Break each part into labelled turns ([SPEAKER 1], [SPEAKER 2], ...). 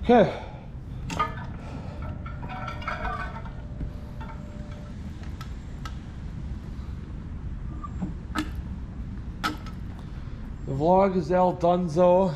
[SPEAKER 1] Okay. The vlog is El Dunzo.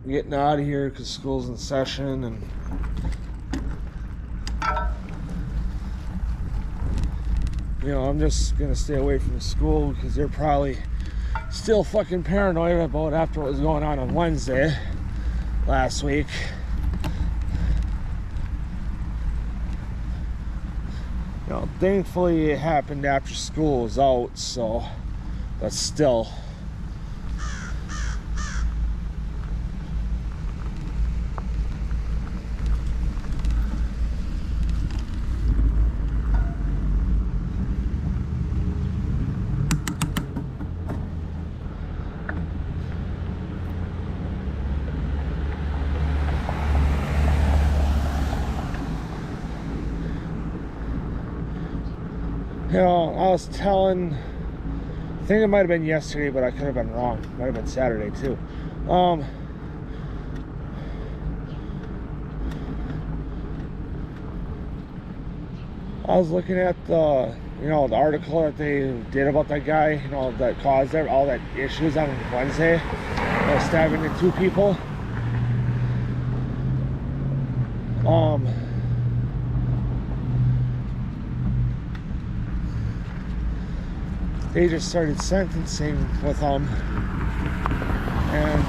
[SPEAKER 1] Getting out of here because school's in session, and you know, I'm just gonna stay away from the school because they're probably still fucking paranoid about after what was going on Wednesday last week. You know, thankfully it happened after school was out, so, but still. You know, I was telling, I think it might have been yesterday, but I could have been wrong. It might have been Saturday too. I was looking at the, you know, the article that they did about that guy, you know, that caused all that issues on Wednesday, stabbing the 2 people. They just started sentencing with them, and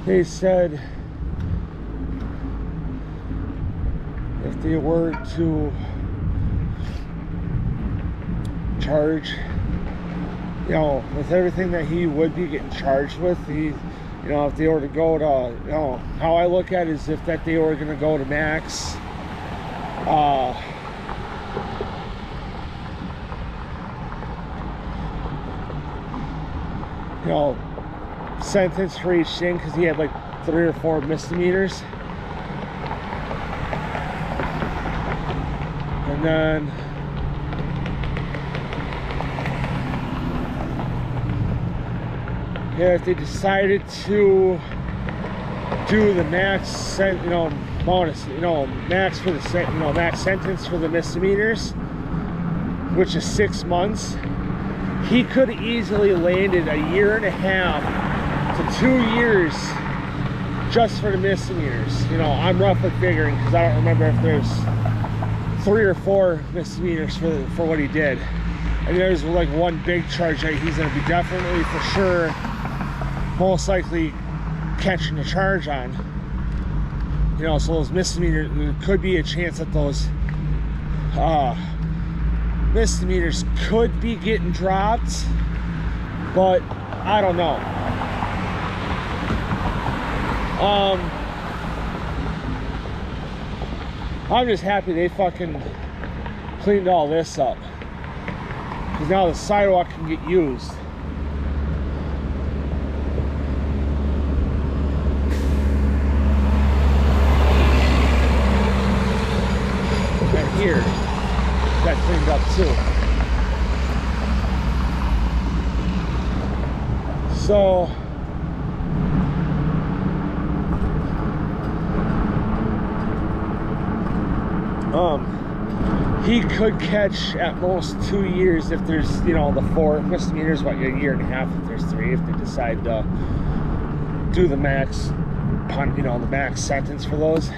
[SPEAKER 1] they said if they were to charge, you know, with everything that he would be getting charged with, you know, if they were to go to, you know, how I look at it is if that they were going to go to max, you know, sentence for each thing, because he had like 3 or 4 misdemeanors. And then yeah, if they decided to do the max, you know, bonus, you know, max for the, you know, max sentence for the misdemeanors, which is 6 months, he could have easily landed 1.5 to 2 years just for the misdemeanors. You know, I'm roughly figuring because I don't remember if there's 3 or 4 misdemeanors for what he did. And there's like one big charge that he's going to be definitely for sure most likely catching a charge on. You know, so those misdemeanors, there could be a chance that those misdemeanors could be getting dropped, but I don't know. I'm just happy they fucking cleaned all this up, because now the sidewalk can get used. And here, got cleaned up too. So he could catch at most 2 years if there's, you know, the 4 misdemeanors, about 1.5 if there's 3, if they decide to do the max, you know, the max sentence for those.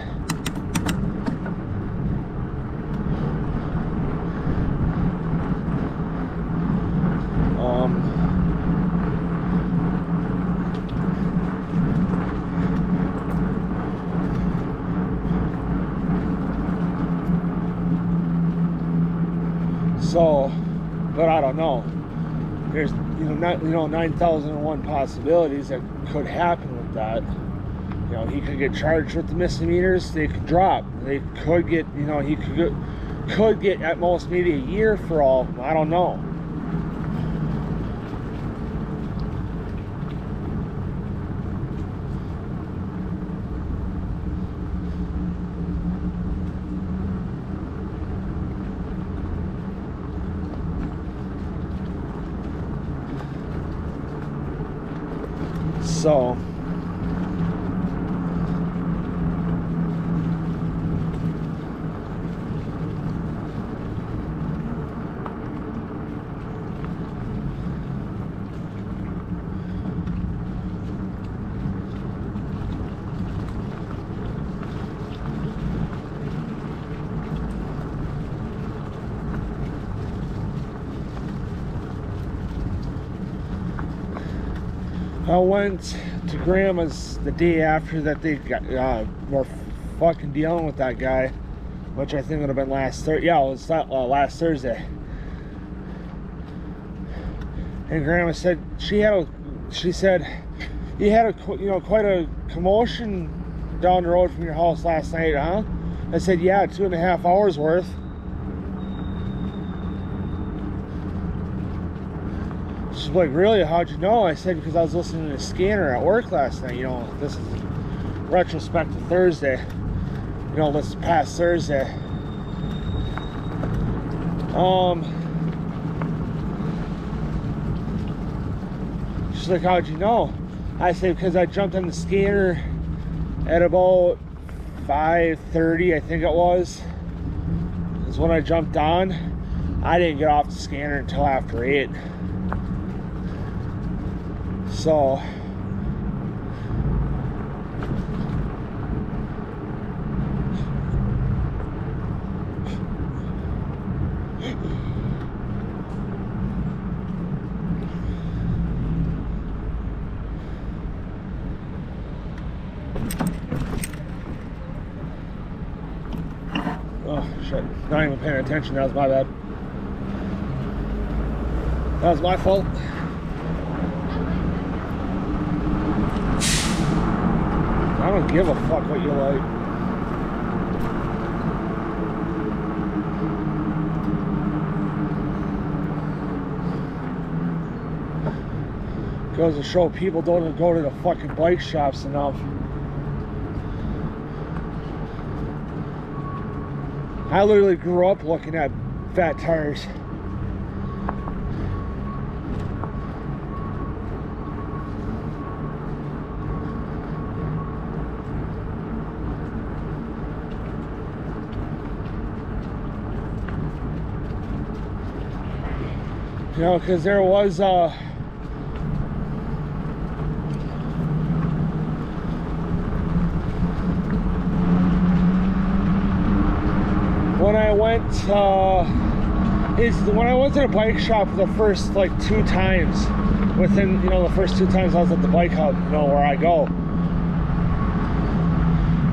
[SPEAKER 1] So, but I don't know. There's, you know, 9,001 possibilities that could happen with that. you know, he could get charged with the misdemeanors. They could drop. They could get, you know, he could get at most maybe a year for all. I don't know. So I went to Grandma's the day after that they were fucking dealing with that guy, which I think would have been last Thursday. Yeah, it was last Thursday. And Grandma said she said you had a, you know, quite a commotion down the road from your house last night, huh? I said, yeah, 2.5 hours worth. She's like, really? How'd you know? I said, because I was listening to the scanner at work last night. You know, this is retrospect to Thursday. You know, this past Thursday. She's like, how'd you know? I said, because I jumped on the scanner at about 5:30, I think it was. Is when I jumped on. I didn't get off the scanner until after 8. So oh shit, not even paying attention. That was my bad. That was my fault. I don't give a fuck what you like. Goes to show people don't go to the fucking bike shops enough. I literally grew up looking at fat tires. You know, because there was when I went to the bike shop the first like 2 times within, you know, the first 2 times I was at the bike hub, you know, where I go,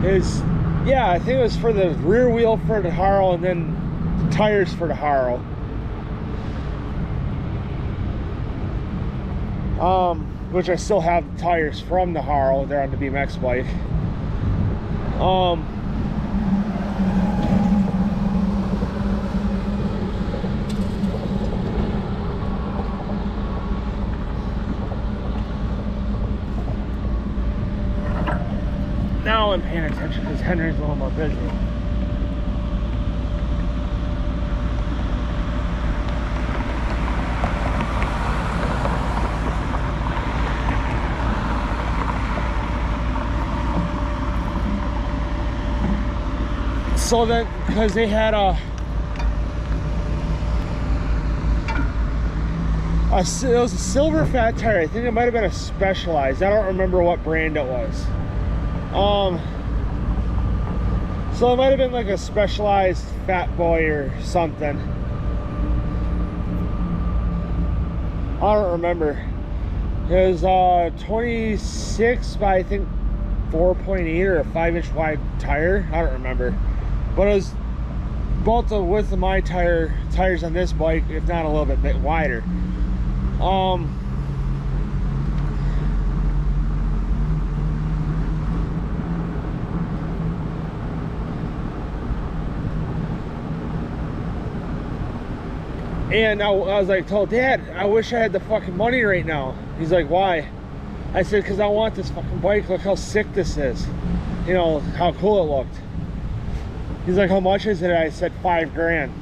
[SPEAKER 1] is, yeah, I think it was for the rear wheel for the Haro and then the tires for the Haro. Which I still have the tires from the Haro. They're on the BMX bike. Now I'm paying attention because Henry's a little more busy. So that, because they had it was a silver fat tire. I think it might have been a Specialized. I don't remember what brand it was. So it might have been like a Specialized Fat Boy or something. I don't remember. It was 26 by I think 4.8 or a 5-inch wide tire. I don't remember. But it was about the width of my tires on this bike, if not a little bit wider. And I was like, told Dad, I wish I had the fucking money right now. He's like, why? I said, because I want this fucking bike. Look how sick this is. You know, how cool it looked. He's like, how much is it? I said, $5 grand.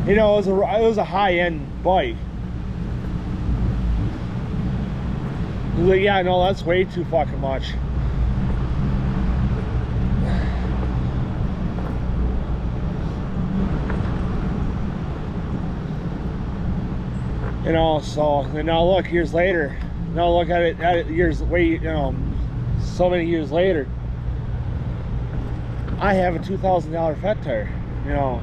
[SPEAKER 1] You know, it was a high-end bike. He's like, yeah, no, that's way too fucking much. You know, so and now look, years later. Now look at it years so many years later. I have a $2,000 Fett tire. You know,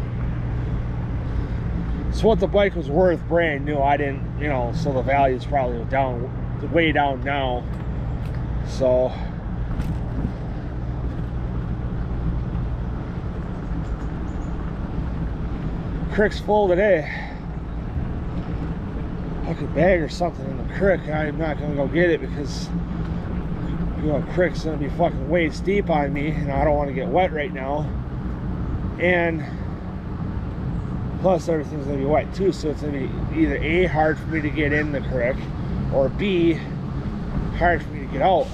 [SPEAKER 1] so what the bike was worth brand new. I didn't, you know, so the value is probably way down now. So creek's full today. Hook a bag or something in the creek. I'm not gonna go get it because, you know, creek's gonna be fucking waist deep on me, and I don't want to get wet right now. And plus everything's gonna be wet too, so it's gonna be either A, hard for me to get in the creek, or B, hard for me to get out.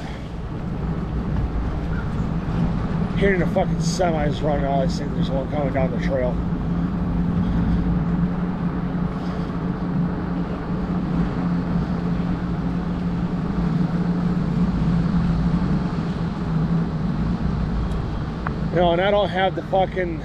[SPEAKER 1] Hearing the fucking semis running, all I think there's one coming down the trail. You know, and I don't have the fucking